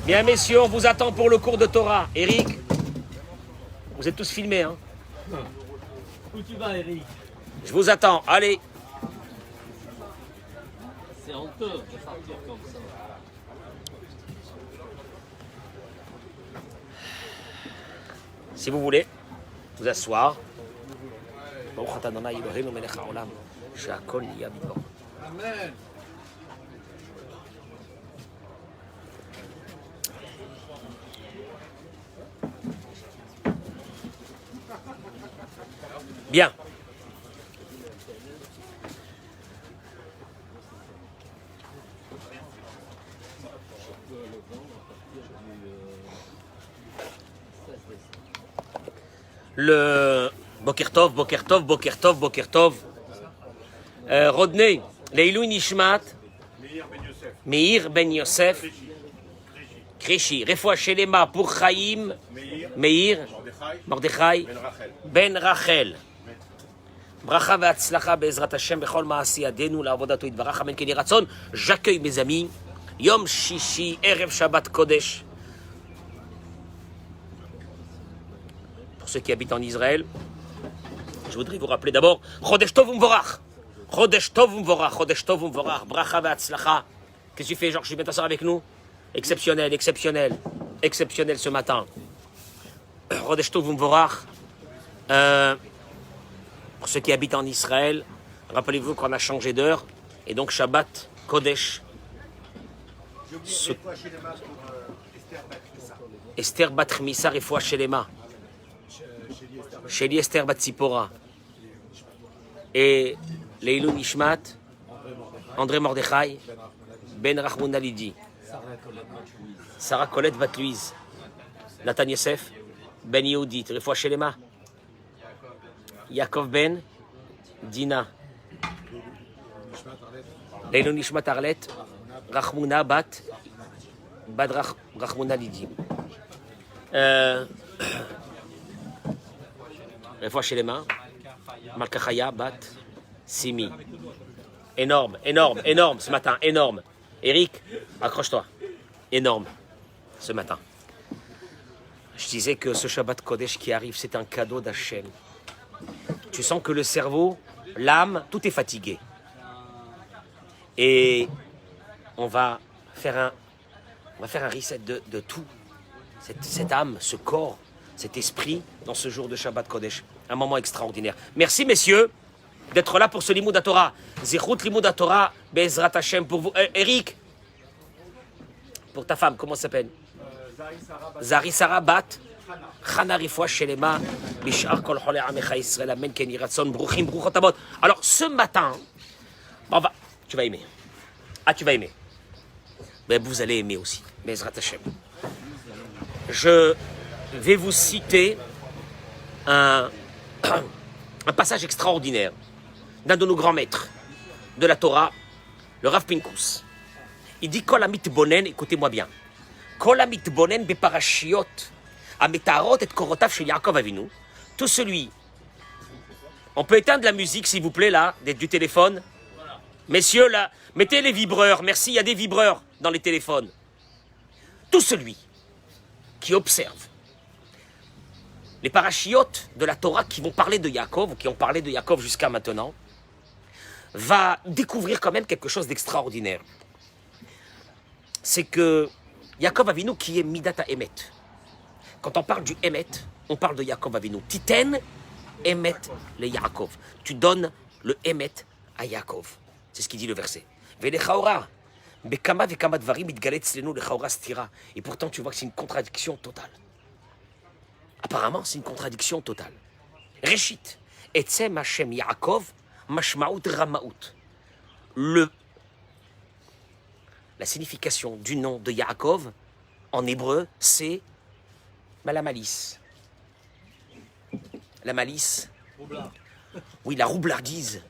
Bien, messieurs, on vous attend pour le cours de Torah. Eric, vous êtes tous filmés, hein? Où tu vas, Eric? Je vous attends, allez. C'est honteux de partir comme ça. Si vous voulez, vous asseoir. Amen. Bien. Le Bokertov, Bokertov, Bokertov, Bokertov. Rodney, Leilou Nishmat, Meir Ben Yosef, Krishi, Refoua Shelema pour Chaim, Meir, Mordechai, Ben Rachel. Bracha ve'atzlacha be'ezrat Hashem bechol ma'asi yadenu la'avodato yitbarach amen keni ratzon. J'accueille mes amis. Yom Shishi, Erev Shabbat Kodesh. Pour ceux qui habitent en Israël, je voudrais vous rappeler d'abord Chodesh Tov Umvorach. Chodesh Tov Umvorach, Chodesh Tov Umvorach. Bracha ve'atzlacha. Qu'est-ce que tu fais, Georges? Tu viens t'asseoir avec nous? Exceptionnel, exceptionnel, exceptionnel ce matin. Chodesh Tov Umvorach. Pour ceux qui habitent en Israël, rappelez-vous qu'on a changé d'heure, et donc Shabbat, Kodesh. Esther Bat Chmissa, Refoua Shelema. Sheli Esther Bat Tzipora. Et Leilou Nishmat, André Mordechai, Ben Rachmouna Lidi. Sarah Colette Bat Louise. Nathan Yosef, Ben Yehudit, Refoua Shelema. Yaakov Ben, Dina, Leilou Nishmat Arlet, Rachmouna Bat, Bad Rachmouna Lidi. Refoua Shelema, Malka Chaya Bat, Simi. Énorme, énorme, énorme ce matin, énorme. Eric, accroche-toi. Énorme ce matin. Je disais que ce Shabbat Kodesh qui arrive, c'est un cadeau d'Hachem. Tu sens que le cerveau, l'âme, tout est fatigué. Et on va faire un reset de tout. Cette âme, ce corps, cet esprit dans ce jour de Shabbat Kodesh. Un moment extraordinaire. Merci messieurs d'être là pour ce Limoud Torah. Zechut Limoud Torah, Be'ezrat Hashem pour vous. Eric, pour ta femme, comment ça s'appelle? Zari Sarah Bat. Alors ce matin, tu vas aimer. Ah, tu vas aimer. Mais vous allez aimer aussi. Be'ezrat Hashem. Je vais vous citer un passage extraordinaire d'un de nos grands maîtres de la Torah, le Rav Pinkus. Il dit Kol amit bonen, écoutez-moi bien. Kol amit bonen beparashiot. Ametarot et korotav chez Yaakov Avinu. Tout celui. On peut éteindre la musique, s'il vous plaît, là, du téléphone. Messieurs, là, mettez les vibreurs. Merci, il y a des vibreurs dans les téléphones. Tout celui qui observe les parachiotes de la Torah qui vont parler de Yaakov, ou qui ont parlé de Yaakov jusqu'à maintenant, va découvrir quand même quelque chose d'extraordinaire. C'est que Yaakov Avinu qui est Midata Emet. Quand on parle du Emet, on parle de Yaakov Avinu. Titen Emet le Yaakov. Tu donnes le Emet à Yaakov. C'est ce qu'il dit le verset. Velechaora, bekama vekama dvarim itgaletz lenu lechaora stira. Et pourtant, tu vois que c'est une contradiction totale. Apparemment, c'est une contradiction totale. Reshit, etzem Hashem Yaakov, mashmaout ramaout. La signification du nom de Yaakov, en hébreu, c'est la malice. La malice. Oui, la roublardise.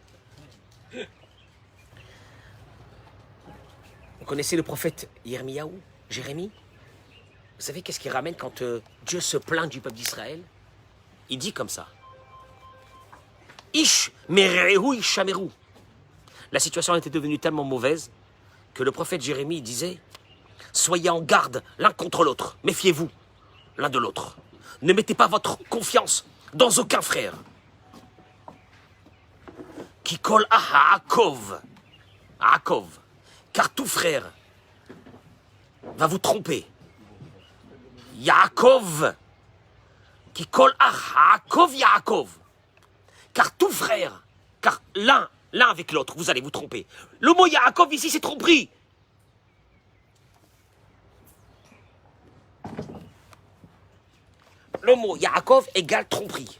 Vous connaissez le prophète Yirmiyahu, Jérémie? Vous savez qu'est-ce qu'il ramène quand Dieu se plaint du peuple d'Israël? Il dit comme ça. Ish merehu ishameru. La situation était devenue tellement mauvaise que le prophète Jérémie disait Soyez en garde l'un contre l'autre. Méfiez-vous l'un de l'autre. Ne mettez pas votre confiance dans aucun frère. Qui colle à Yaakov. Car tout frère va vous tromper. Yaakov. Qui colle à Yaakov. Car tout frère, car l'un avec l'autre, vous allez vous tromper. Le mot Yaakov ici, c'est tromperie. Le mot Yaakov égale tromperie.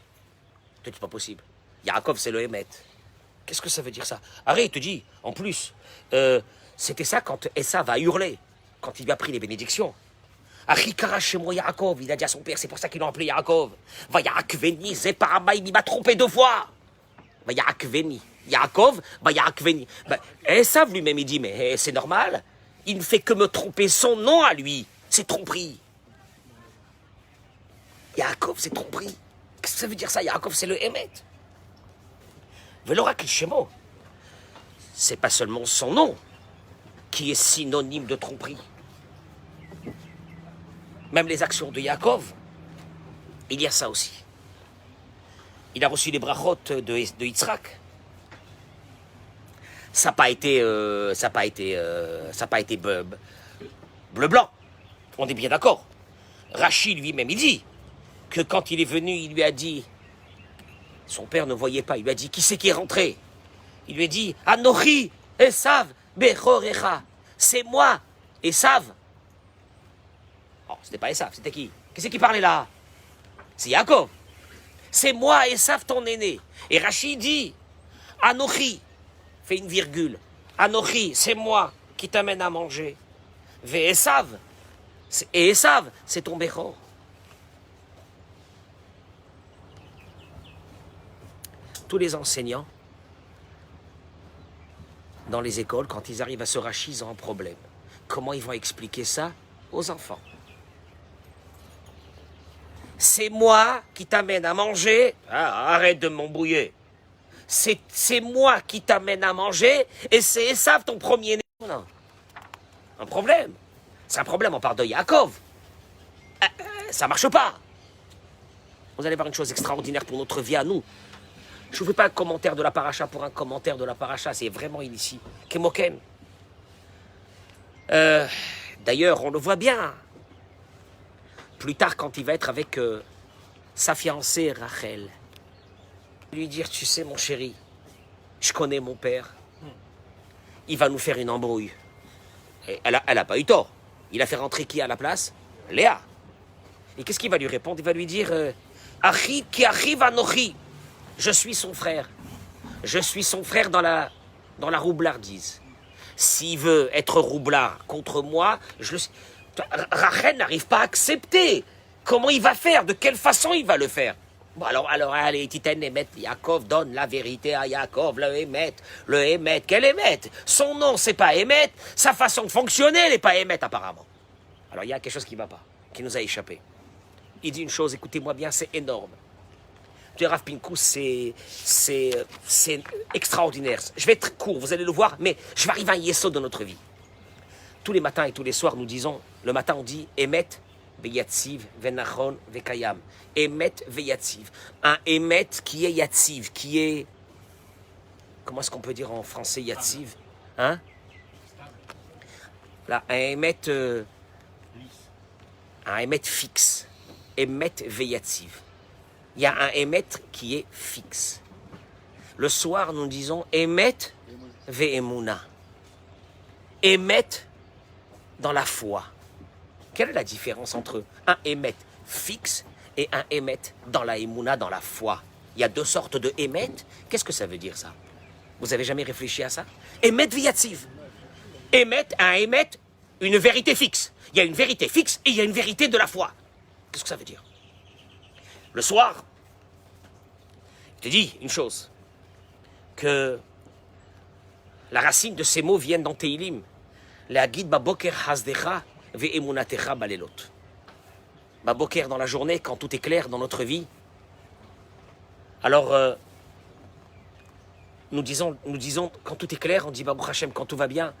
Tu dis pas possible. Yaakov, c'est le Hémet. Qu'est-ce que ça veut dire ça? Arrête, il te dit, en plus, c'était ça quand Esav a hurlé, quand il lui a pris les bénédictions. Achikara chez moi Yaakov, il a dit à son père, c'est pour ça qu'ils l'ont appelé Yaakov. Va Yaakveni, Zeparamaï, il m'a trompé 2 fois. Va Yaakveni. Yaakov, va Yaakveni. Esav lui-même, il dit, mais c'est normal, il ne fait que me tromper son nom à lui. C'est tromperie. Yaakov, c'est tromperie. Qu'est-ce que ça veut dire ça? Yaakov, c'est le Hémet. Velorak Shemo, c'est pas seulement son nom qui est synonyme de tromperie. Même les actions de Yaakov, il y a ça aussi. Il a reçu les brachot de Yitzhak. Ça n'a pas été, bleu-blanc. On est bien d'accord. Rachid lui-même, il dit que quand il est venu, il lui a dit, son père ne voyait pas, il lui a dit, qui c'est qui est rentré? Il lui a dit, Anochi, Esav, Bechorecha. C'est moi, Esav. Oh, c'était pas Esav, c'était qui? Qui c'est qui parlait là? C'est Yaakov. C'est moi, Esav, ton aîné. Et Rachid dit, Anochi, fait une virgule. Anochi, c'est moi qui t'amène à manger. Ve Esav, et Esav, c'est ton Bechor. Tous les enseignants, dans les écoles, quand ils arrivent à ce rachis, ils ont un problème. Comment ils vont expliquer ça aux enfants? C'est moi qui t'amène à manger. Ah, arrête de m'embrouiller. C'est moi qui t'amène à manger et c'est Esav ton premier-né. Non. Un problème. C'est un problème, on parle de Yaakov. Ça marche pas. Vous allez voir une chose extraordinaire pour notre vie à nous. Je ne fais pas un commentaire de la paracha pour un commentaire de la paracha, c'est vraiment ici. Kemoken. D'ailleurs, on le voit bien. Plus tard, quand il va être avec sa fiancée Rachel, lui dire, tu sais mon chéri, je connais mon père, il va nous faire une embrouille. Et elle a pas eu tort. Il a fait rentrer qui à la place? Léa. Et qu'est-ce qu'il va lui répondre? Il va lui dire, Achi ki achiv anochi. Je suis son frère. Je suis son frère dans la roublardise. S'il veut être roublard contre moi, Rachel n'arrive pas à accepter. Comment il va faire? De quelle façon il va le faire? Bon, alors allez, Titen Hémet, Yaakov donne la vérité à Yaakov, le Hémet, quel Hémet? Son nom, c'est pas Hémet, sa façon de fonctionner, elle n'est pas Hémet, apparemment. Alors, il y a quelque chose qui ne va pas, qui nous a échappé. Il dit une chose, écoutez-moi bien, c'est énorme. Rav Pinkus, c'est extraordinaire. Je vais être court, vous allez le voir, mais je vais arriver à un yesod dans notre vie. Tous les matins et tous les soirs, nous disons, le matin on dit Emet, Veyatziv, Venachon, Vekayam. Emet, Veyatziv. Un Emet qui est Yatziv, qui est... Comment est-ce qu'on peut dire en français Yatziv? Hein? Là, un Emet fixe. Emet, Veyatziv. Il y a un Emet qui est fixe. Le soir, nous disons Emet ve'emuna. Emet dans la foi. Quelle est la différence entre un Emet fixe et un Emet dans la emuna, dans la foi? Il y a 2 sortes de Emet. Qu'est-ce que ça veut dire ça? Vous avez jamais réfléchi à ça? Emet ve'yatziv. Emet, un Emet, une vérité fixe. Il y a une vérité fixe et il y a une vérité de la foi. Qu'est-ce que ça veut dire? Le soir, je te dis une chose, que la racine de ces mots viennent dans Teilim. La guide baboker hasdecha ve'emunatecha balelot. Baboker dans la journée, quand tout est clair dans notre vie. Alors, nous disons, quand tout est clair, on dit Baruch Hashem, quand tout va bien,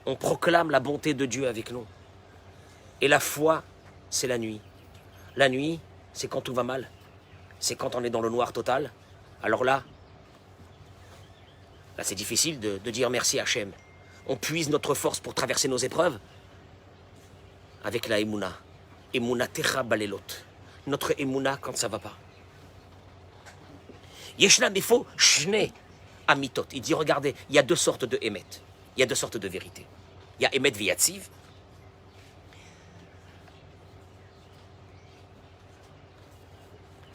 on proclame la bonté de Dieu avec nous. Et la foi, c'est la nuit. La nuit, c'est quand tout va mal. C'est quand on est dans le noir total. Alors là c'est difficile de dire merci à Hachem. On puise notre force pour traverser nos épreuves avec la Emouna. Emouna techa balelot. Notre Emouna quand ça va pas. Yeshna mefo shne amitot. Il dit, regardez, il y a deux sortes de émet. Il y a deux sortes de vérité. Il y a émet veyatziv.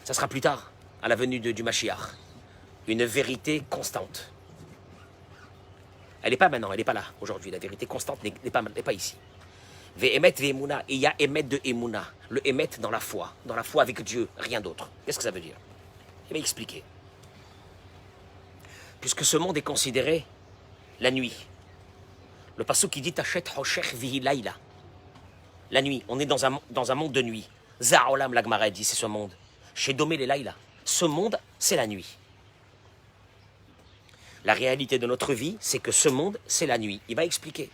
Ça sera plus tard, à la venue du Mashiach. Une vérité constante. Elle n'est pas maintenant, elle n'est pas là aujourd'hui. La vérité constante n'est pas ici. Ve'emet ve'emuna. Et il y a émet de emuna. Le émet dans la foi avec Dieu, rien d'autre. Qu'est-ce que ça veut dire? Il va expliquer. Puisque ce monde est considéré la nuit. Le passage qui dit Tachet Hoshech Vihi Laila. La nuit, on est dans un monde de nuit. Za'olam, la Gemara dit, c'est ce monde. Chez Domé les Laila. Ce monde, c'est la nuit. La réalité de notre vie, c'est que ce monde, c'est la nuit. Il va expliquer.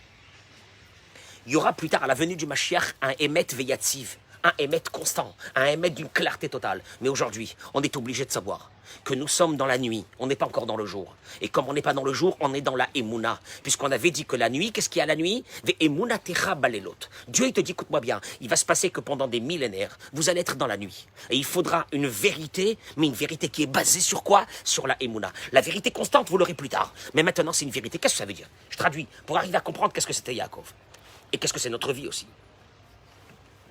Il y aura plus tard, à la venue du Mashiach, un émet veyatziv, un émet constant, un émet d'une clarté totale. Mais aujourd'hui, on est obligé de savoir que nous sommes dans la nuit, on n'est pas encore dans le jour. Et comme on n'est pas dans le jour, on est dans la Emouna. Puisqu'on avait dit que la nuit, qu'est-ce qu'il y a la nuit? Ve'emuna techa balelot. Dieu, il te dit, écoute-moi bien, il va se passer que pendant des millénaires, vous allez être dans la nuit. Et il faudra une vérité, mais une vérité qui est basée sur quoi? Sur la Emouna. La vérité constante, vous l'aurez plus tard. Mais maintenant, c'est une vérité. Qu'est-ce que ça veut dire? Je traduis, pour arriver à comprendre qu'est-ce que c'était Yaakov. Et qu'est-ce que c'est notre vie aussi.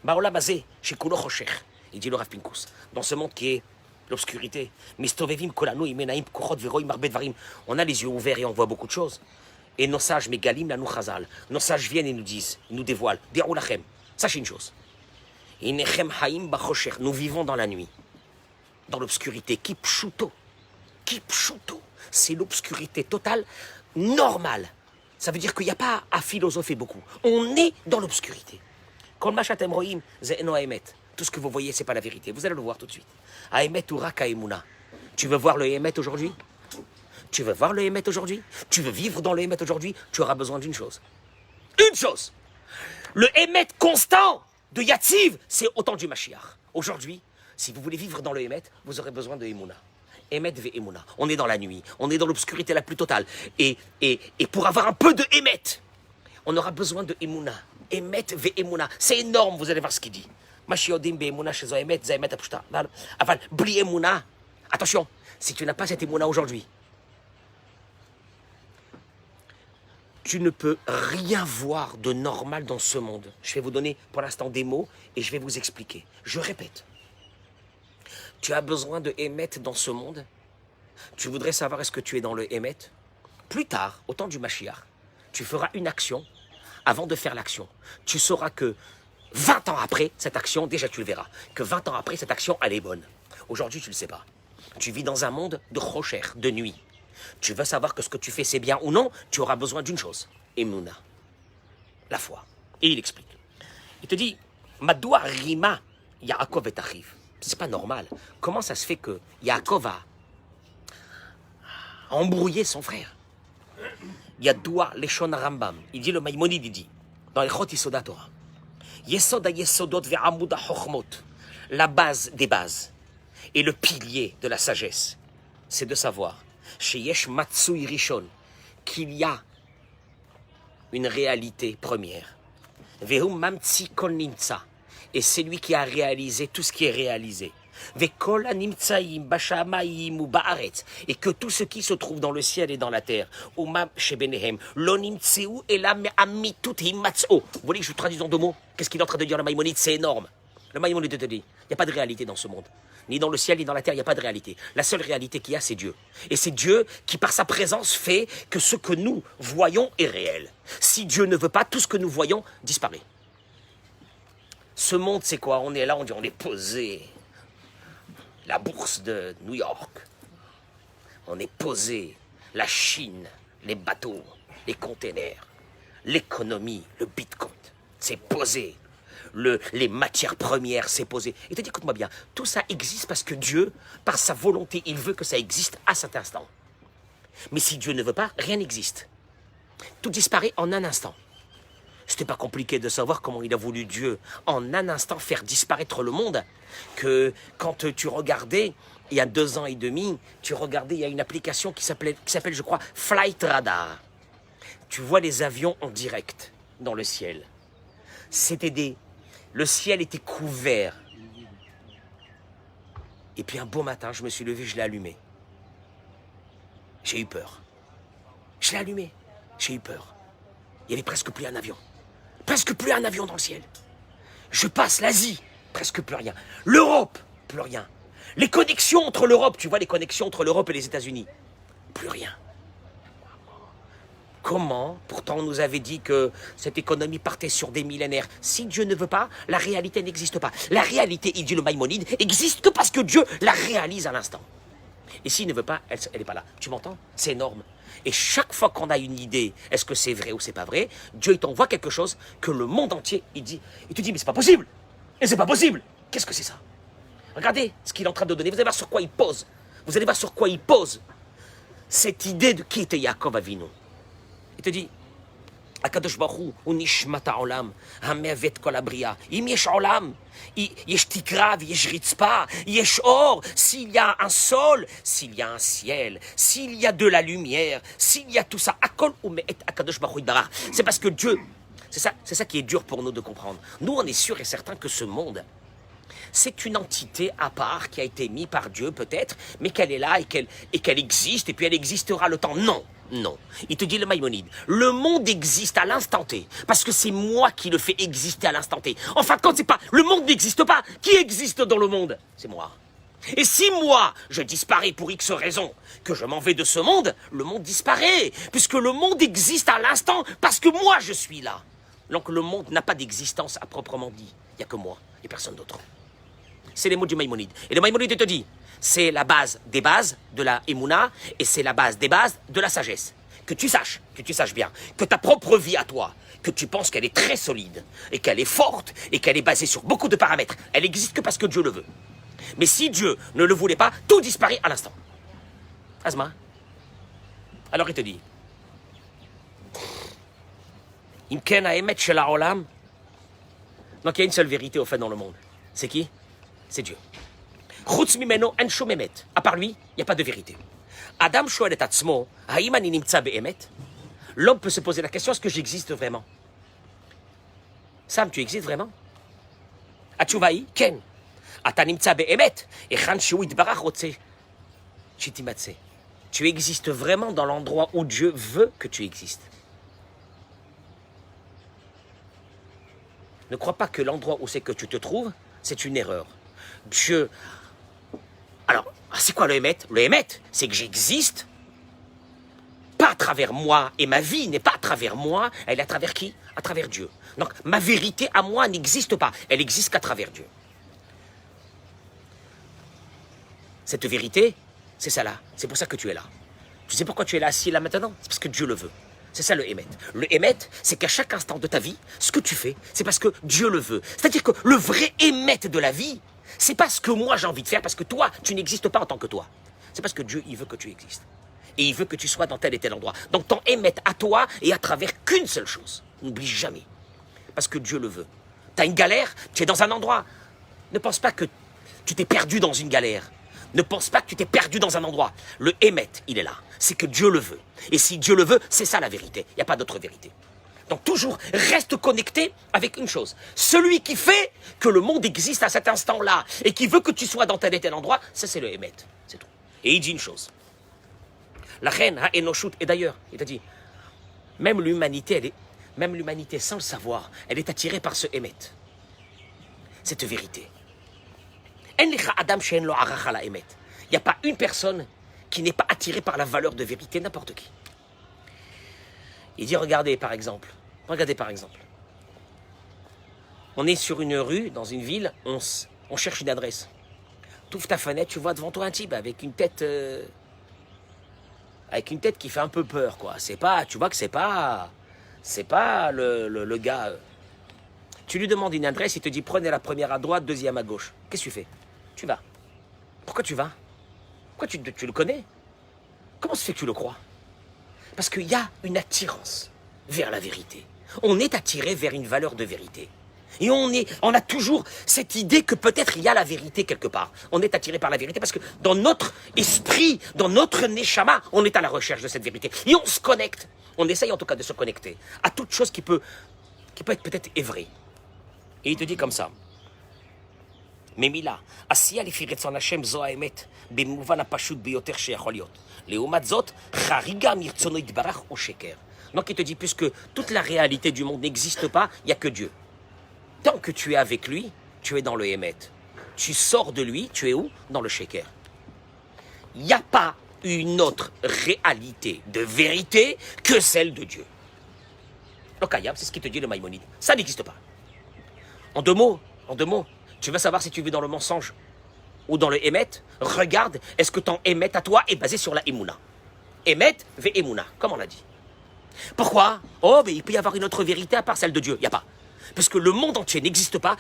Baola basé, chez Kulo Choshech, il dit le Rav Pinkus, dans ce monde qui est l'obscurité, on a les yeux ouverts et on voit beaucoup de choses. Et nos sages, Megalim, la Chazal, nos sages viennent et nous disent, ils nous dévoilent, Dirulachem, sachez une chose. Nous vivons dans la nuit, dans l'obscurité, Kipshuto, c'est l'obscurité totale, normale. Ça veut dire qu'il n'y a pas à philosopher beaucoup. On est dans l'obscurité. Tout ce que vous voyez, ce n'est pas la vérité. Vous allez le voir tout de suite. Tu veux voir le Emet aujourd'hui? Tu veux voir le Emet aujourd'hui? Tu veux vivre dans le Emet aujourd'hui? Tu auras besoin d'une chose. Une chose! Le Emet constant de Yatziv, c'est autant du Mashiach. Aujourd'hui, si vous voulez vivre dans le Emet, vous aurez besoin de Emouna. Emet ve Emouna. On est dans la nuit. On est dans l'obscurité la plus totale. Et pour avoir un peu de Emet, on aura besoin de Emouna. Emet ve Emouna. C'est énorme, vous allez voir ce qu'il dit. Attention, si tu n'as pas cette Emouna aujourd'hui, tu ne peux rien voir de normal dans ce monde. Je vais vous donner pour l'instant des mots et je vais vous expliquer. Je répète. Tu as besoin de Emet dans ce monde. Tu voudrais savoir est-ce que tu es dans le Emet? Plus tard, au temps du Mashiach, tu feras une action. Avant de faire l'action, tu sauras que 20 ans après cette action, déjà tu le verras, que 20 ans après cette action, elle est bonne. Aujourd'hui, tu ne le sais pas. Tu vis dans un monde de rocher, de nuit. Tu veux savoir que ce que tu fais, c'est bien ou non, tu auras besoin d'une chose. Emouna. La foi. Et il explique. Il te dit, Madoua rima Yaakov et Achiv. C'est pas normal. Comment ça se fait que Yaakov a embrouillé son frère? Yadoua Leshon Rambam. Il dit le Maïmonide, il dit, dans les Chot Yisoda Torah, Yesoda Yesodot ve'amuda Chochmot, la base des bases et le pilier de la sagesse, c'est de savoir, chez Yesh Matsui Rishon, qu'il y a une réalité première. Ve'hum Mamtsi Kol Nimtsa, et c'est lui qui a réalisé tout ce qui est réalisé. Et que tout ce qui se trouve dans le ciel et dans la terre, vous voyez que je traduis en deux mots. Qu'est-ce qu'il est en train de dire le Maïmonide? C'est énorme. Le Maïmonide te dit, il n'y a pas de réalité dans ce monde. Ni dans le ciel, ni dans la terre, il n'y a pas de réalité. La seule réalité qu'il y a, c'est Dieu. Et c'est Dieu qui, par sa présence, fait que ce que nous voyons est réel. Si Dieu ne veut pas, tout ce que nous voyons disparaît. Ce monde, c'est quoi? On est là, on dit, on est posé. La bourse de New York. On est posé. La Chine, les bateaux, les containers, l'économie, le bitcoin. C'est posé. Les matières premières, c'est posé. Et te dis, écoute-moi bien, tout ça existe parce que Dieu, par sa volonté, il veut que ça existe à cet instant. Mais si Dieu ne veut pas, rien n'existe. Tout disparaît en un instant. C'était pas compliqué de savoir comment il a voulu Dieu, en un instant, faire disparaître le monde. Que quand tu regardais, il y a 2 ans et demi, tu regardais, il y a une application qui s'appelle, je crois, Flight Radar. Tu vois les avions en direct dans le ciel. Le ciel était couvert. Et puis un beau matin, je me suis levé, je l'ai allumé. J'ai eu peur. Je l'ai allumé. J'ai eu peur. Il n'y avait presque plus un avion. Presque plus un avion dans le ciel. Je passe l'Asie, presque plus rien. L'Europe, plus rien. Les connexions entre l'Europe, tu vois les connexions entre l'Europe et les États-Unis, plus rien. Comment? Pourtant, on nous avait dit que cette économie partait sur des millénaires. Si Dieu ne veut pas, la réalité n'existe pas. La réalité, il dit le Maïmonide, existe que parce que Dieu la réalise à l'instant. Et s'il ne veut pas, elle n'est pas là. Tu m'entends? C'est énorme. Et chaque fois qu'on a une idée, est-ce que c'est vrai ou c'est pas vrai, Dieu il t'envoie quelque chose que le monde entier, il te dit, mais c'est pas possible. Et c'est pas possible. Qu'est-ce que c'est ça? Regardez ce qu'il est en train de donner. Vous allez voir sur quoi il pose. Vous allez voir sur quoi il pose. Cette idée de qui était Yaakov Avinu. Il te dit, Akadosh Baruch Hu, Unishmata Olam, Hamevet Kol Abria. Im yesh Olam, yesh Tikra, yesh Ritzpa, yesh Or. S'il y a un sol, s'il y a un ciel, s'il y a de la lumière, s'il y a tout ça, Akol Umeet Akadosh Baruch Hu Yitbarach. C'est parce que Dieu, c'est ça qui est dur pour nous de comprendre. Nous, on est sûr et certain que ce monde, c'est une entité à part qui a été mise par Dieu peut-être, mais qu'elle est là et qu'elle existe, et puis elle existera le temps. Non, non. Il te dit le Maïmonide, le monde existe à l'instant T, parce que c'est moi qui le fais exister à l'instant T. En fin de compte, c'est pas, le monde n'existe pas. Qui existe dans le monde? C'est moi. Et si moi, je disparais pour X raison, que je m'en vais de ce monde, le monde disparaît, puisque le monde existe à l'instant, parce que moi je suis là. Donc le monde n'a pas d'existence à proprement dit. Il n'y a que moi et personne d'autre. C'est les mots du Maïmonide. Et le Maïmonide te dit, c'est la base des bases de la Emouna, et c'est la base des bases de la sagesse. Que tu saches bien, que ta propre vie à toi, que tu penses qu'elle est très solide, et qu'elle est forte, et qu'elle est basée sur beaucoup de paramètres, elle n'existe que parce que Dieu le veut. Mais si Dieu ne le voulait pas, tout disparaît à l'instant. Asma. Alors il te dit, Imken haemet shel haolam. Donc il y a une seule vérité au fait dans le monde. C'est qui? C'est Dieu. Chutz mimeno en shom emet. À part lui, il n'y a pas de vérité. Adam shoel et atzmo, haim ani nimtza be'emet. L'homme peut se poser la question, est-ce que j'existe vraiment? Sam, tu existes vraiment? Atchouva hi, ken. Ata nimtza be'emet, echan shu yitbarach rotze shitimatze. Tu existes vraiment dans l'endroit où Dieu veut que tu existes. Ne crois pas que l'endroit où c'est que tu te trouves, c'est une erreur. Dieu... Alors, c'est quoi le émet? Le émet, c'est que j'existe, pas à travers moi, et ma vie n'est pas à travers moi, elle est à travers qui? À travers Dieu. Donc, ma vérité à moi n'existe pas, elle existe qu'à travers Dieu. Cette vérité, c'est ça là, c'est pour ça que tu es là. Tu sais pourquoi tu es là assis là maintenant? C'est parce que Dieu le veut. C'est ça le émet. Le émet, c'est qu'à chaque instant de ta vie, ce que tu fais, c'est parce que Dieu le veut. C'est-à-dire que le vrai émet de la vie, c'est pas ce que moi j'ai envie de faire, parce que toi, tu n'existes pas en tant que toi. C'est parce que Dieu, il veut que tu existes. Et il veut que tu sois dans tel et tel endroit. Donc ton émet à toi est à travers qu'une seule chose. N'oublie jamais. Parce que Dieu le veut. Tu as une galère, tu es dans un endroit. Ne pense pas que tu t'es perdu dans une galère. Ne pense pas que tu t'es perdu dans un endroit. Le émet, il est là. C'est que Dieu le veut. Et si Dieu le veut, c'est ça la vérité. Il n'y a pas d'autre vérité. Donc toujours, reste connecté avec une chose. Celui qui fait que le monde existe à cet instant-là et qui veut que tu sois dans tel et tel endroit, ça c'est le émet. C'est tout. Et il dit une chose. La reine ha enoshut, et d'ailleurs, il t'a dit, même l'humanité sans le savoir, elle est attirée par ce émet. Cette vérité. Il n'y a pas une personne qui n'est pas attirée par la valeur de vérité, n'importe qui. Il dit, regardez par exemple. On est sur une rue, dans une ville, on cherche une adresse. Tu ouvres ta fenêtre, tu vois devant toi un type avec une tête qui fait un peu peur, quoi. C'est pas, tu vois que c'est pas le gars. Tu lui demandes une adresse, il te dit prenez la première à droite, deuxième à gauche. Qu'est-ce que tu fais? Tu vas. Pourquoi tu vas? Pourquoi tu le connais? Comment se fait que tu le crois? Parce qu'il y a une attirance vers la vérité. On est attiré vers une valeur de vérité. Et on a toujours cette idée que peut-être il y a la vérité quelque part. On est attiré par la vérité parce que dans notre esprit, dans notre neshama, on est à la recherche de cette vérité. Et on se connecte. On essaye en tout cas de se connecter à toute chose qui peut être peut-être vraie. Et il te dit comme ça. Memila, asiya לפי רצון השם זו האמת, במובן הפשוט ביותר שיכול להיות. לעומת זאת, חריגה מרצונו יתברך או שקר. Donc il te dit, puisque toute la réalité du monde n'existe pas, il n'y a que Dieu. Tant que tu es avec lui, tu es dans le Hémet. Tu sors de lui, tu es où? Dans le Sheker. Il n'y a pas une autre réalité de vérité que celle de Dieu. Le Kayab, c'est ce qui te dit le Maïmonide. Ça n'existe pas. En deux mots, tu veux savoir si tu vis dans le mensonge ou dans le Hémet? Regarde, est-ce que ton Hémet à toi est basé sur la Emouna? Hémet ve Emouna, comme on l'a dit. Pourquoi? Oh, mais il peut y avoir une autre vérité à part celle de Dieu. Il n'y a pas. Parce que le monde entier n'existe pas.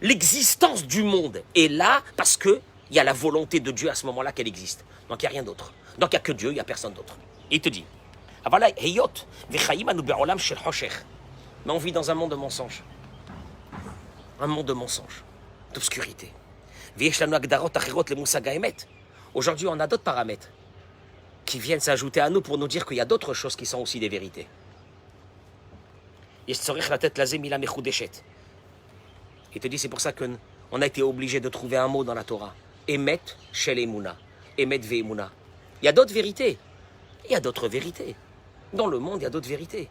L'existence du monde est là parce qu'il y a la volonté de Dieu à ce moment-là qu'elle existe. Donc il n'y a rien d'autre. Donc il n'y a que Dieu, il n'y a personne d'autre. Il te dit, mais on vit dans un monde de mensonges. Un monde de mensonges, d'obscurité. Aujourd'hui, on a d'autres paramètres qui viennent s'ajouter à nous pour nous dire qu'il y a d'autres choses qui sont aussi des vérités. Il te dit, c'est pour ça qu'on a été obligé de trouver un mot dans la Torah. Emet shel emuna. Emet ve emuna. Il y a d'autres vérités. Il y a d'autres vérités. Dans le monde, il y a d'autres vérités.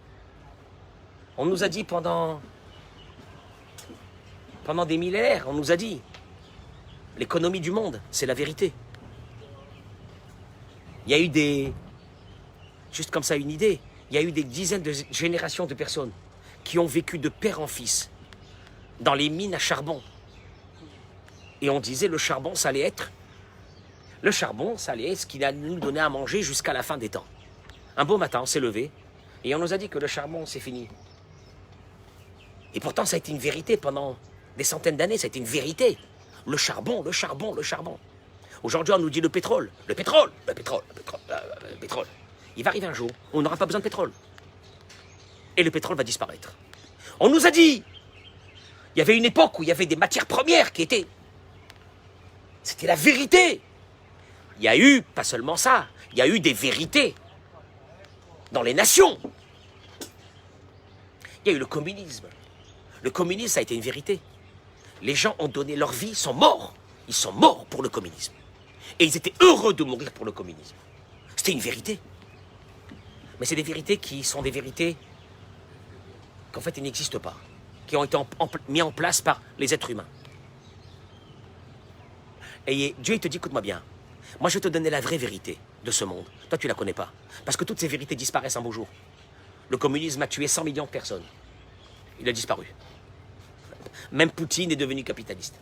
On nous a dit pendant des millénaires, on nous a dit, l'économie du monde, c'est la vérité. Il y a eu juste comme ça une idée, il y a eu des dizaines de générations de personnes qui ont vécu de père en fils dans les mines à charbon. Et on disait le charbon, ça allait être ce qui allait nous donner à manger jusqu'à la fin des temps. Un beau matin, on s'est levé et on nous a dit que le charbon, c'est fini. Et pourtant, ça a été une vérité pendant des centaines d'années, ça a été une vérité. Le charbon. Aujourd'hui, on nous dit le pétrole. Il va arriver un jour où on n'aura pas besoin de pétrole. Et le pétrole va disparaître. On nous a dit, il y avait une époque où il y avait des matières premières c'était la vérité. Il y a eu, pas seulement ça, il y a eu des vérités dans les nations. Il y a eu le communisme. Le communisme, ça a été une vérité. Les gens ont donné leur vie, sont morts. Ils sont morts pour le communisme. Et ils étaient heureux de mourir pour le communisme. C'était une vérité. Mais c'est des vérités qui sont des vérités qu'en fait, ils n'existent pas. Qui ont été mis en place par les êtres humains. Et Dieu, il te dit, écoute-moi bien. Moi, je vais te donner la vraie vérité de ce monde. Toi, tu ne la connais pas. Parce que toutes ces vérités disparaissent un beau jour. Le communisme a tué 100 millions de personnes. Il a disparu. Même Poutine est devenu capitaliste.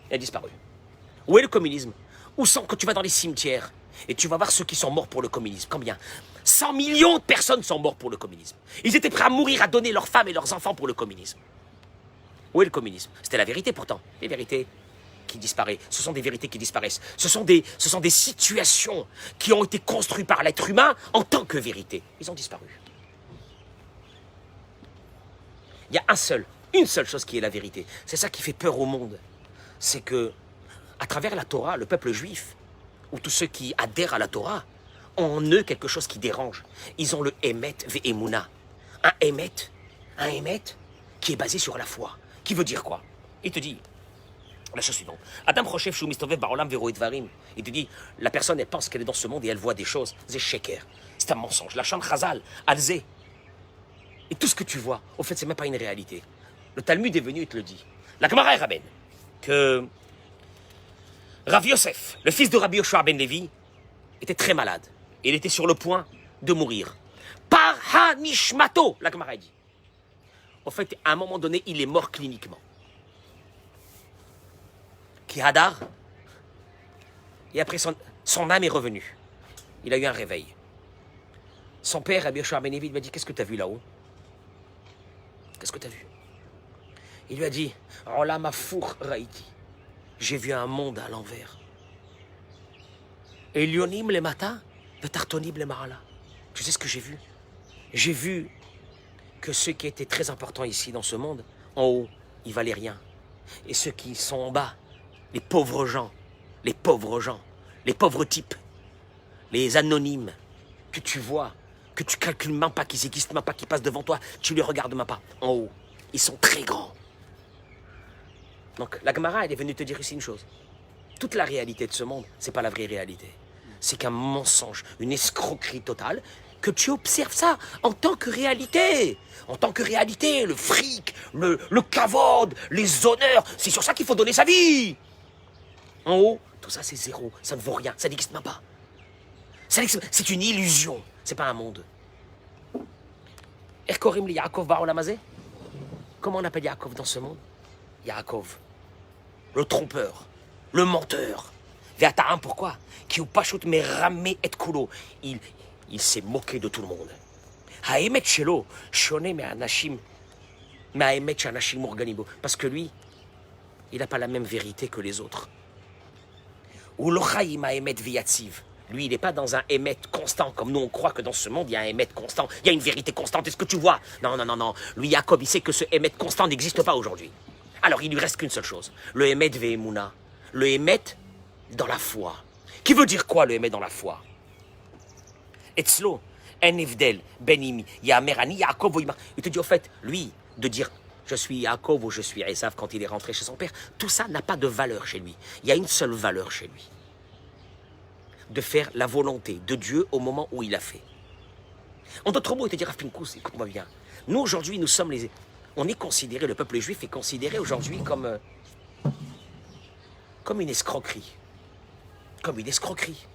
Il a disparu. Où est le communisme? Quand tu vas dans les cimetières et tu vas voir ceux qui sont morts pour le communisme. Combien? 100 millions de personnes sont mortes pour le communisme. Ils étaient prêts à mourir, à donner leurs femmes et leurs enfants pour le communisme. Où est le communisme? C'était la vérité pourtant. Les vérités qui disparaissent. Ce sont des vérités qui disparaissent. Ce sont des situations qui ont été construites par l'être humain en tant que vérité. Ils ont disparu. Il y a une seule chose qui est la vérité. C'est ça qui fait peur au monde. C'est que, à travers la Torah, le peuple juif, ou tous ceux qui adhèrent à la Torah, ont en eux quelque chose qui dérange. Ils ont le Emet ve Emouna. Un Emet qui est basé sur la foi. Qui veut dire quoi? Il te dit la chose suivante. Adam Choshev Shu Mistovev Ba'olam Vero Dvarim. Il te dit, la personne, elle pense qu'elle est dans ce monde et elle voit des choses. C'est sheker. C'est un mensonge. La Shan Chazal, Alze. Et tout ce que tu vois, au fait, c'est même pas une réalité. Le Talmud est venu et te le dit. La Gemara ramène que Rav Yosef, le fils de Rabbi Yoshua ben Levi, était très malade. Et il était sur le point de mourir. Par Hanishmato, la Gemara dit. Au fait, à un moment donné, il est mort cliniquement. Ki Hadar. Et après, son âme est revenue. Il a eu un réveil. Son père, Rabbi Yoshua ben Levi, lui a dit, qu'est-ce que tu as vu là-haut? Qu'est-ce que tu as vu? Il lui a dit, Olam Hafour Raïti. J'ai vu un monde à l'envers. Elionim le matin, Vetartonim le marala. Tu sais ce que j'ai vu? J'ai vu que ceux qui étaient très importants ici dans ce monde, en haut, ils valaient rien. Et ceux qui sont en bas, les pauvres gens, les pauvres gens, les pauvres types, les anonymes que tu vois, que tu calcules même pas, qu'ils existent même pas, qui passent devant toi, tu les regardes même pas. En haut, ils sont très grands. Donc la Gemara, elle est venue te dire ici une chose. Toute la réalité de ce monde, c'est pas la vraie réalité. C'est qu'un mensonge, une escroquerie totale, que tu observes ça en tant que réalité. En tant que réalité, le fric, le kavod, les honneurs, c'est sur ça qu'il faut donner sa vie. En haut, tout ça c'est zéro, ça ne vaut rien, ça n'existe même pas. C'est une illusion, c'est pas un monde. Erkorim li Yaakov Baolamazé. Comment on appelle Yaakov dans ce monde? Yaakov, le trompeur, le menteur. Ve'ataram, pourquoi? Qui ou pashut me ramé et kulo. Il s'est moqué de tout le monde. Haemet shelo, shone me anashim, me haemet shanashim organibo. Parce que lui, il n'a pas la même vérité que les autres. Ou l'ochaim haemet viyatziv. Lui, il n'est pas dans un émet constant, comme nous on croit que dans ce monde, il y a un émet constant, il y a une vérité constante, est-ce que tu vois? Non, non, non, non. Lui, Jacob, il sait que ce émet constant n'existe pas aujourd'hui. Alors, il lui reste qu'une seule chose, le émet ve'emuna, le émet dans la foi. Qui veut dire quoi, le émet dans la foi? Etzlo, en evdel, benim, yamerani, Yaakov, il te dit, au fait, lui, de dire, je suis Yaakov ou je suis Esav quand il est rentré chez son père, tout ça n'a pas de valeur chez lui. Il y a une seule valeur chez lui. De faire la volonté de Dieu au moment où il a fait. En d'autres mots, il te dit, Rav Pinkus, écoute-moi bien. Nous, aujourd'hui, nous sommes les... On est considéré, le peuple juif est considéré aujourd'hui comme une escroquerie. Comme une escroquerie.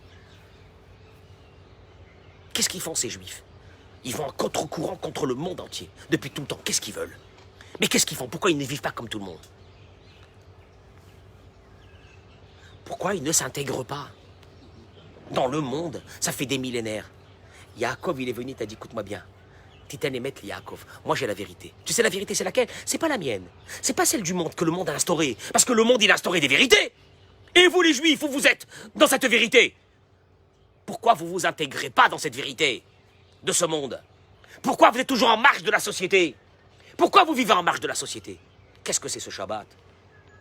Qu'est-ce qu'ils font, ces juifs? Ils vont en contre-courant contre le monde entier. Depuis tout le temps, qu'est-ce qu'ils veulent? Mais qu'est-ce qu'ils font? Pourquoi ils ne vivent pas comme tout le monde? Pourquoi ils ne s'intègrent pas dans le monde? Ça fait des millénaires. Yaakov, il est venu, il t'a dit, écoute-moi bien. Titan Emet Yaakov. Moi, j'ai la vérité. Tu sais, la vérité, c'est laquelle? C'est pas la mienne. C'est pas celle du monde que le monde a instaurée. Parce que le monde, il a instauré des vérités. Et vous, les juifs, où vous êtes dans cette vérité? Pourquoi vous vous intégrez pas dans cette vérité de ce monde? Pourquoi vous êtes toujours en marge de la société? Pourquoi vous vivez en marge de la société? Qu'est-ce que c'est ce Shabbat?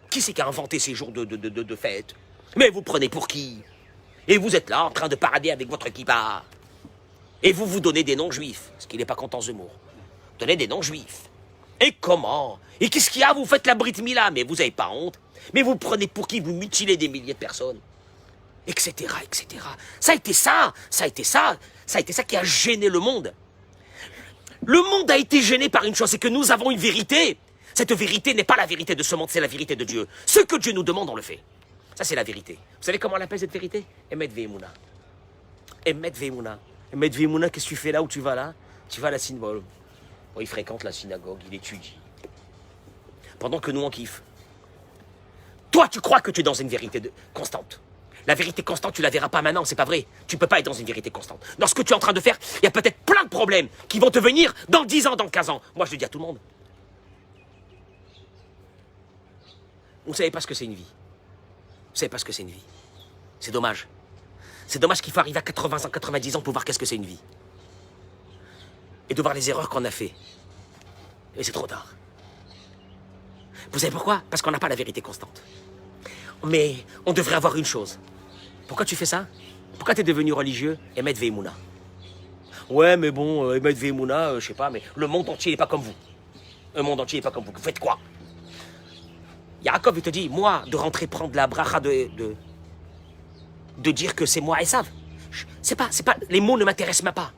Qui c'est qui a inventé ces jours de fête? Mais vous prenez pour qui? Et vous êtes là en train de parader avec votre kippa. Et vous donnez des noms juifs, parce qu'il n'est pas content Zemmour. Donnez des noms juifs. Et comment? Et qu'est-ce qu'il y a? Vous faites la Brit Mila, mais vous n'avez pas honte. Mais vous prenez pour qui? Vous mutilez des milliers de personnes. Etc., etc. Ça a été ça qui a gêné le monde. Le monde a été gêné par une chose, c'est que nous avons une vérité. Cette vérité n'est pas la vérité de ce monde, c'est la vérité de Dieu. Ce que Dieu nous demande, on le fait. Ça, c'est la vérité. Vous savez comment on appelle cette vérité? Emet ve'emuna. Emet ve'emuna. Emet ve'emuna, qu'est-ce que tu fais là où tu vas là? Tu vas à la synagogue. Bon, il fréquente la synagogue, il étudie. Pendant que nous, on kiffe. Toi, tu crois que tu es dans une vérité constante. La vérité constante, tu la verras pas maintenant, c'est pas vrai. Tu peux pas être dans une vérité constante. Dans ce que tu es en train de faire, il y a peut-être plein de problèmes qui vont te venir dans 10 ans, dans 15 ans. Moi, je le dis à tout le monde. Vous ne savez pas ce que c'est une vie. Vous ne savez pas ce que c'est une vie. C'est dommage. C'est dommage qu'il faut arriver à 80 ans, 90 ans pour voir qu'est-ce que c'est une vie. Et de voir les erreurs qu'on a fait. Et c'est trop tard. Vous savez pourquoi? Parce qu'on n'a pas la vérité constante. Mais on devrait avoir une chose. Pourquoi tu fais ça? Pourquoi tu es devenu religieux? Emet ve'emuna. Ouais, mais bon, Emet ve'emuna, je sais pas, mais le monde entier n'est pas comme vous. Le monde entier n'est pas comme vous. Vous faites quoi? Yaakov, il te dit, moi, de rentrer prendre la bracha de dire que c'est moi Esav. C'est pas, les mots ne m'intéressent même pas.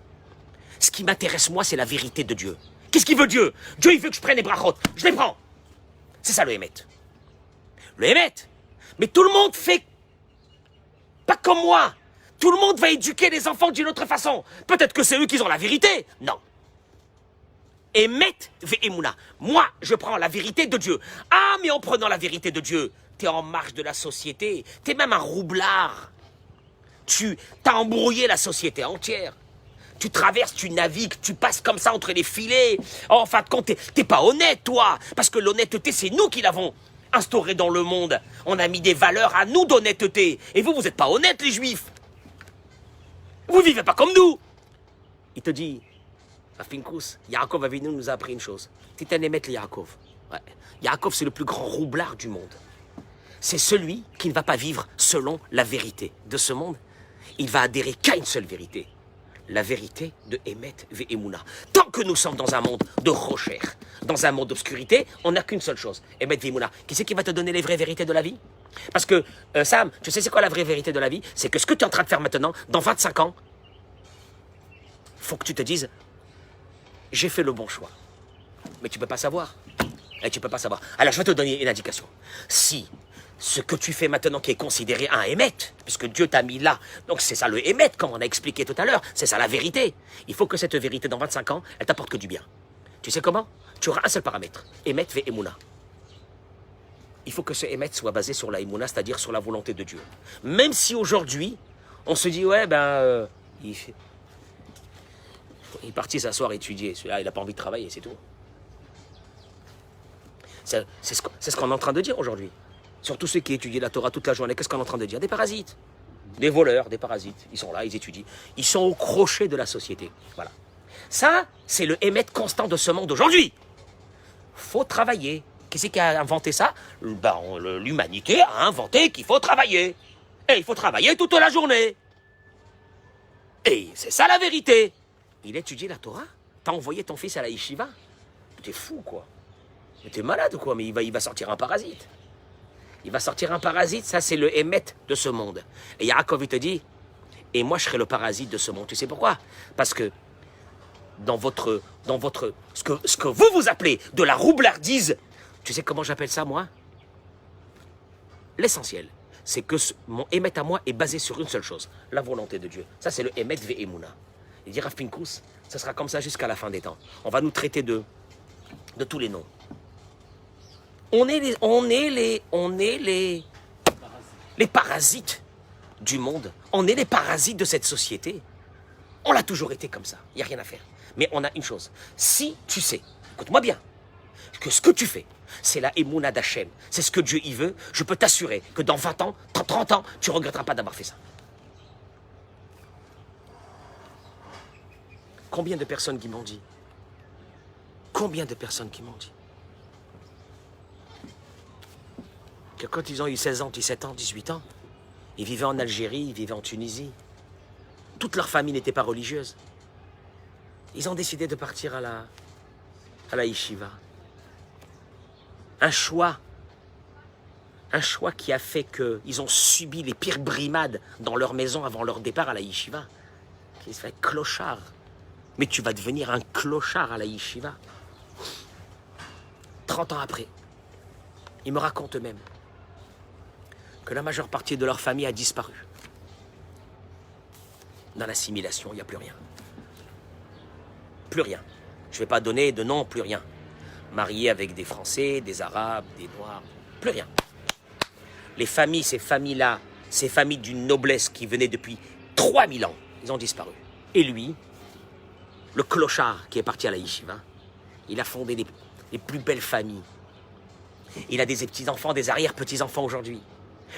Ce qui m'intéresse, moi, c'est la vérité de Dieu. Qu'est-ce qu'il veut Dieu? Dieu, il veut que je prenne les brachot. Je les prends. C'est ça le Emet. Le Emet. Mais tout le monde fait pas comme moi. Tout le monde va éduquer les enfants d'une autre façon. Peut-être que c'est eux qui ont la vérité. Non. Emet ve'emuna. Moi, je prends la vérité de Dieu. Ah, mais en prenant la vérité de Dieu, t'es en marge de la société. T'es même un roublard. Tu t'as embrouillé la société entière. Tu traverses, tu navigues, tu passes comme ça entre les filets. En fin de compte, t'es pas honnête, toi. Parce que l'honnêteté, c'est nous qui l'avons instaurée dans le monde. On a mis des valeurs à nous d'honnêteté. Et vous n'êtes pas honnêtes, les juifs. Vous vivez pas comme nous. Il te dit, à Finkus, Yaakov Avinu nous a appris une chose. C'est un émettre Yaakov. Ouais. Yaakov, c'est le plus grand roublard du monde. C'est celui qui ne va pas vivre selon la vérité de ce monde. Il va adhérer qu'à une seule vérité. La vérité de Emet Ve'emuna. Tant que nous sommes dans un monde de rocher, dans un monde d'obscurité, on n'a qu'une seule chose, Emet Ve'emuna. Qui c'est qui va te donner les vraies vérités de la vie? Parce que, Sam, tu sais c'est quoi la vraie vérité de la vie? C'est que ce que tu es en train de faire maintenant, dans 25 ans, faut que tu te dises, j'ai fait le bon choix. Mais tu ne peux pas savoir. Et tu peux pas savoir. Alors, je vais te donner une indication. Si ce que tu fais maintenant qui est considéré un émet, puisque Dieu t'a mis là, donc c'est ça le émet, comme on a expliqué tout à l'heure, c'est ça la vérité. Il faut que cette vérité, dans 25 ans, elle t'apporte que du bien. Tu sais comment? Tu auras un seul paramètre, émet ve emuna. Il faut que ce émet soit basé sur la emuna, c'est-à-dire sur la volonté de Dieu. Même si aujourd'hui, on se dit, ouais, il est parti s'asseoir étudier, celui-là, il n'a pas envie de travailler, c'est tout. C'est ce qu'on est en train de dire aujourd'hui. Surtout ceux qui étudient la Torah toute la journée, qu'est-ce qu'on est en train de dire? Des parasites, des voleurs, des parasites. Ils sont là, ils étudient. Ils sont au crochet de la société. Voilà. Ça, c'est le émettre constant de ce monde d'aujourd'hui. Faut travailler. Qui c'est qui a inventé ça? L'humanité a inventé qu'il faut travailler. Et il faut travailler toute la journée. Et c'est ça la vérité. Il étudie la Torah? T'as envoyé ton fils à la yeshiva? T'es fou, quoi. Mais t'es malade ou quoi? Mais il va sortir un parasite. Il va sortir un parasite, ça c'est le émet de ce monde. Et Yaakov, il te dit, et moi je serai le parasite de ce monde. Tu sais pourquoi? Parce que ce que vous appelez de la roublardise, tu sais comment j'appelle ça, moi? L'essentiel, c'est que mon émet à moi est basé sur une seule chose, la volonté de Dieu. Ça c'est le émet ve'emuna. Il dit Rav Pinkus, ça sera comme ça jusqu'à la fin des temps. On va nous traiter de tous les noms. On est les parasites du monde. On est les parasites de cette société. On l'a toujours été comme ça. Il n'y a rien à faire. Mais on a une chose. Si tu sais, écoute-moi bien, que ce que tu fais, c'est la Emouna d'Hachem, c'est ce que Dieu y veut, je peux t'assurer que dans 20 ans, 30 ans, tu ne regretteras pas d'avoir fait ça. Combien de personnes qui m'ont dit? Combien de personnes qui m'ont dit que quand ils ont eu 16 ans, 17 ans, 18 ans, ils vivaient en Algérie, ils vivaient en Tunisie. Toute leur famille n'était pas religieuse. Ils ont décidé de partir à la yeshiva. Un choix qui a fait qu'ils ont subi les pires brimades dans leur maison avant leur départ à la yeshiva. Ils se fait clochard. Mais tu vas devenir un clochard à la yeshiva. 30 ans après, ils me racontent eux-mêmes que la majeure partie de leur famille a disparu. Dans l'assimilation, il n'y a plus rien. Plus rien. Je ne vais pas donner de nom, plus rien. Mariés avec des Français, des Arabes, des Noirs, plus rien. Les familles, ces familles-là, ces familles d'une noblesse qui venaient depuis 3000 ans, ils ont disparu. Et lui, le clochard qui est parti à la yeshiva, il a fondé les plus belles familles. Il a des petits-enfants, des arrière-petits-enfants aujourd'hui.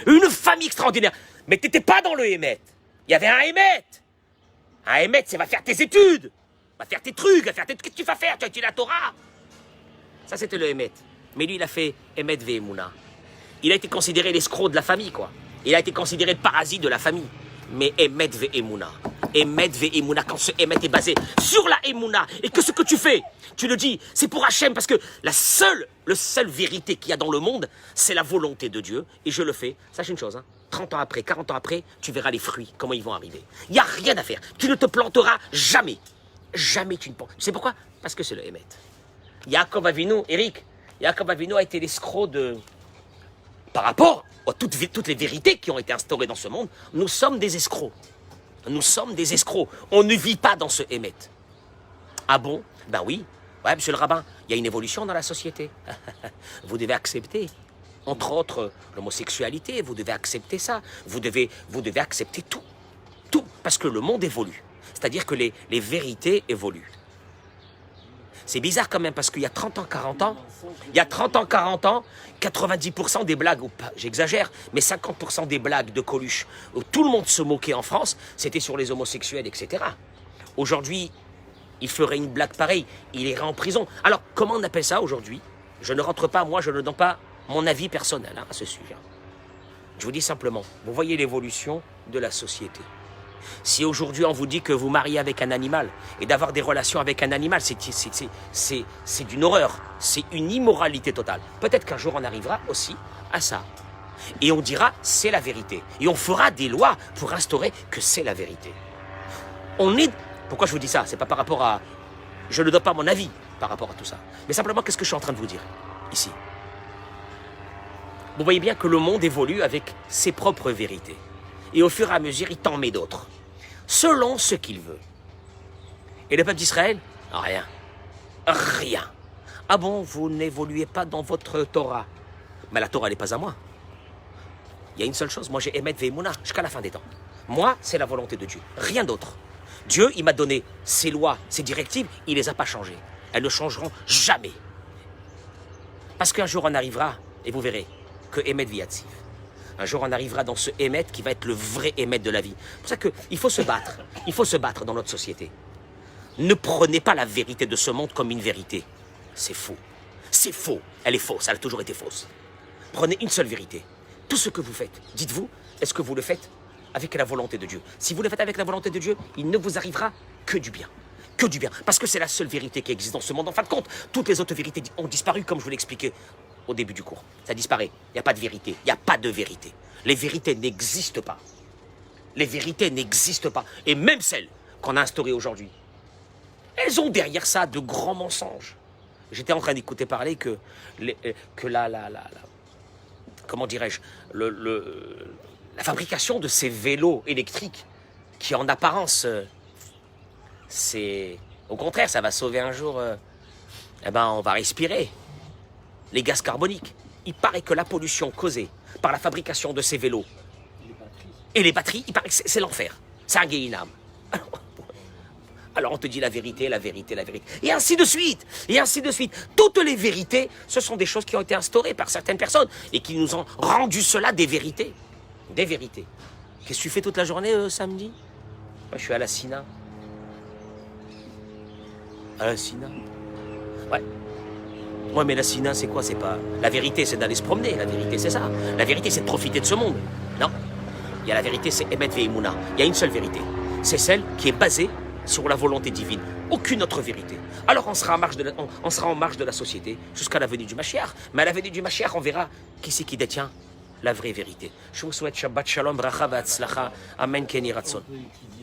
Une famille extraordinaire. Mais tu n'étais pas dans le émet. Il y avait un émet. Un émet, c'est va faire tes études, va faire tes trucs, qu'est-ce que tu vas faire? Tu as étudié la Torah. Ça, c'était le émet. Mais lui, il a fait émet ve'emuna. Il a été considéré l'escroc de la famille, quoi. Il a été considéré le parasite de la famille. Mais émet ve'emuna. Émet ve'emuna, quand ce émet est basé sur la emuna, et que ce que tu fais, tu le dis, c'est pour Hachem, parce que la seule vérité qu'il y a dans le monde, c'est la volonté de Dieu, et je le fais. Sache une chose, 30 ans après, 40 ans après, tu verras les fruits, comment ils vont arriver. Il n'y a rien à faire. Tu ne te planteras jamais. Jamais tu ne plantes. Tu sais pourquoi? Parce que c'est le émet. Yaakov Avinu, Eric, Yaakov Avinu a été l'escroc de... Par rapport à toutes les vérités qui ont été instaurées dans ce monde, nous sommes des escrocs. Nous sommes des escrocs. On ne vit pas dans ce émet. Ah bon? Ben oui. Ouais, monsieur le rabbin, il y a une évolution dans la société. Vous devez accepter. Entre autres, l'homosexualité, vous devez accepter ça. Vous devez accepter tout. Tout. Parce que le monde évolue. C'est-à-dire que les vérités évoluent. C'est bizarre quand même, parce qu'il y a 30 ans, 40 ans, 90% des blagues, ou pas, j'exagère, mais 50% des blagues de Coluche, où tout le monde se moquait en France, c'était sur les homosexuels, etc. Aujourd'hui, il ferait une blague pareille, il irait en prison. Alors, comment on appelle ça aujourd'hui? Je ne rentre pas, moi, je ne donne pas mon avis personnel à ce sujet. Je vous dis simplement, vous voyez l'évolution de la société. Si aujourd'hui on vous dit que vous mariez avec un animal et d'avoir des relations avec un animal, c'est d'une horreur, c'est une immoralité totale. Peut-être qu'un jour on arrivera aussi à ça. Et on dira c'est la vérité. Et on fera des lois pour instaurer que c'est la vérité. Pourquoi je vous dis ça? C'est pas par rapport à... Je ne donne pas mon avis par rapport à tout ça. Mais simplement, qu'est-ce que je suis en train de vous dire ici? Vous voyez bien que le monde évolue avec ses propres vérités. Et au fur et à mesure, il t'en met d'autres. Selon ce qu'il veut. Et le peuple d'Israël? Rien. Rien. Ah bon, vous n'évoluez pas dans votre Torah? Mais la Torah, elle n'est pas à moi. Il y a une seule chose, moi j'ai Emet Ve'emunah jusqu'à la fin des temps. Moi, c'est la volonté de Dieu. Rien d'autre. Dieu, il m'a donné ses lois, ses directives, il ne les a pas changées. Elles ne changeront jamais. Parce qu'un jour on arrivera, et vous verrez, que Emet Viatziv. Un jour on arrivera dans ce Emet qui va être le vrai Emet de la vie. C'est pour ça qu'il faut se battre. Il faut se battre dans notre société. Ne prenez pas la vérité de ce monde comme une vérité. C'est faux. C'est faux. Elle est fausse. Elle a toujours été fausse. Prenez une seule vérité. Tout ce que vous faites, dites-vous, est-ce que vous le faites avec la volonté de Dieu? Si vous le faites avec la volonté de Dieu, il ne vous arrivera que du bien. Que du bien. Parce que c'est la seule vérité qui existe dans ce monde. En fin de compte, toutes les autres vérités ont disparu, comme je vous l'expliquais au début du cours. Ça disparaît. Il n'y a pas de vérité. Il n'y a pas de vérité. Les vérités n'existent pas. Les vérités n'existent pas. Et même celles qu'on a instaurées aujourd'hui, elles ont derrière ça de grands mensonges. J'étais en train d'écouter parler que comment dirais-je, la fabrication de ces vélos électriques, qui en apparence, c'est... Au contraire, ça va sauver un jour... on va respirer les gaz carboniques. Il paraît que la pollution causée par la fabrication de ces vélos et les batteries, il paraît que c'est l'enfer. C'est un guéhinam. Alors on te dit la vérité, la vérité, la vérité. Et ainsi de suite. Et ainsi de suite. Toutes les vérités, ce sont des choses qui ont été instaurées par certaines personnes et qui nous ont rendu cela des vérités. Des vérités. Qu'est-ce que tu fais toute la journée samedi? Moi, je suis à la Sina. À la Sina? Ouais. Ouais, mais la Sina, c'est quoi? C'est pas... La vérité, c'est d'aller se promener. La vérité, c'est ça. La vérité, c'est de profiter de ce monde. Non. Il y a la vérité, c'est Emet Ve'emunah. Il y a une seule vérité. C'est celle qui est basée sur la volonté divine. Aucune autre vérité. Alors on sera en marge de la société jusqu'à la venue du Mashiach. Mais à la venue du Mashiach, on verra qui c'est qui détient la vraie vérité. Je vous souhaite Shabbat Shalom, Bracha V'Hatzlacha. Amen, Keni Ratzon.